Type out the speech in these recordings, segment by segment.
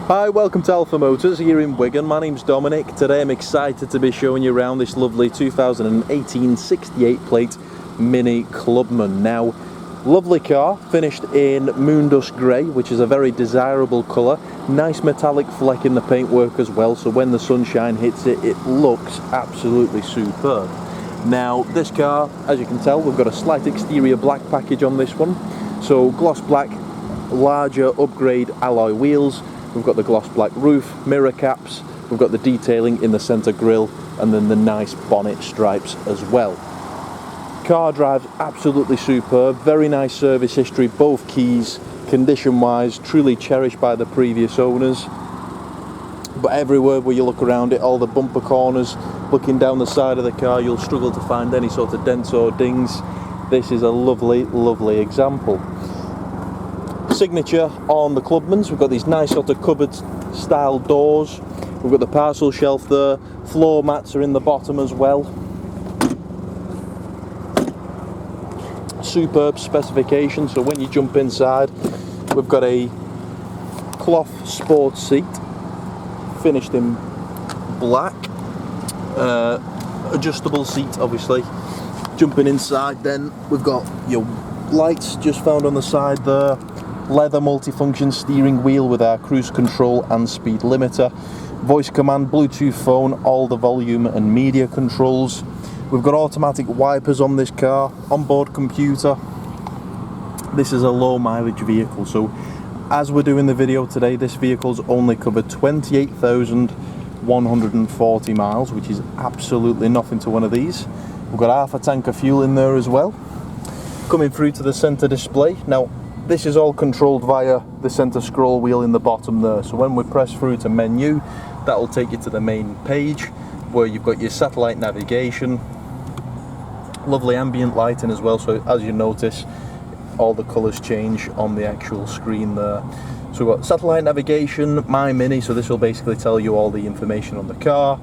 Hi, welcome to Alpha Motors here in Wigan. My name's Dominic. Today I'm excited to be showing you around this lovely 2018 68 plate Mini Clubman. Now, lovely car, finished in Moondust Grey, which is a very desirable colour. Nice metallic fleck in the paintwork as well, so when the sunshine hits it, it looks absolutely superb. Now, this car, as you can tell, we've got a slight exterior black package on this one. So gloss black, larger upgrade alloy wheels. We've got the gloss black roof, mirror caps, we've got the detailing in the centre grille, and then the nice bonnet stripes as well. Car drives absolutely superb, very nice service history, both keys, condition wise, truly cherished by the previous owners. But everywhere where you look around it, all the bumper corners, looking down the side of the car, you'll struggle to find any sort of dents or dings. This is a lovely, lovely example. Signature on the Clubmans, we've got these nice sort of cupboard style doors, we've got the parcel shelf there, floor mats are in the bottom as well. Superb specification, so when you jump inside, we've got a cloth sports seat, finished in black, adjustable seat obviously. Jumping inside then, we've got your lights just found on the side there, leather multifunction steering wheel with our cruise control and speed limiter, voice command, Bluetooth phone, all the volume and media controls. We've got automatic wipers on this car, onboard computer. This is a low mileage vehicle, so as we're doing the video today, this vehicle's only covered 28,140 miles, which is absolutely nothing to one of these. We've got half a tank of fuel in there as well. Coming through to the centre display. Now, this is all controlled via the centre scroll wheel in the bottom there. So when we press through to menu, that will take you to the main page where you've got your satellite navigation. Lovely ambient lighting as well, so as you notice, all the colours change on the actual screen there. So we've got satellite navigation, My Mini, so this will basically tell you all the information on the car.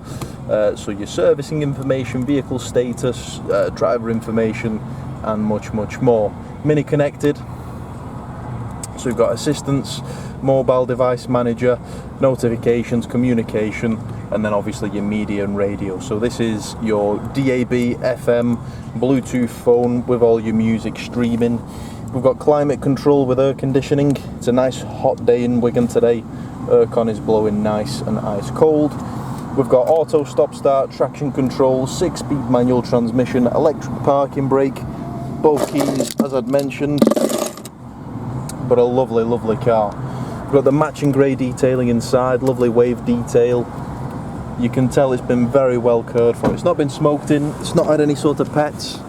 So your servicing information, vehicle status, driver information, and much, much more. Mini connected. So we've got assistance, mobile device manager, notifications, communication, and then obviously your media and radio. So this is your DAB, FM, Bluetooth phone with all your music streaming. We've got climate control with air conditioning. It's a nice hot day in Wigan today. Aircon is blowing nice and ice cold. We've got auto stop start, traction control, 6-speed manual transmission, electric parking brake, both keys as I'd mentioned. But a lovely, lovely car. We've got the matching grey detailing inside, lovely wave detail. You can tell it's been very well cared for. It's not been smoked in, it's not had any sort of pets.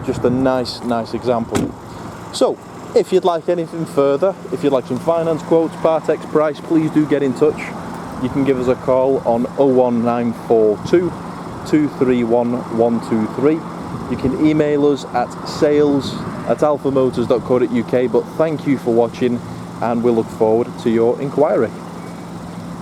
Just a nice, nice example. So, if you'd like anything further, if you'd like some finance quotes, part X price, please do get in touch. You can give us a call on 01942 231 123. You can email us at sales@alphamotors.co.uk, but thank you for watching and we look forward to your inquiry.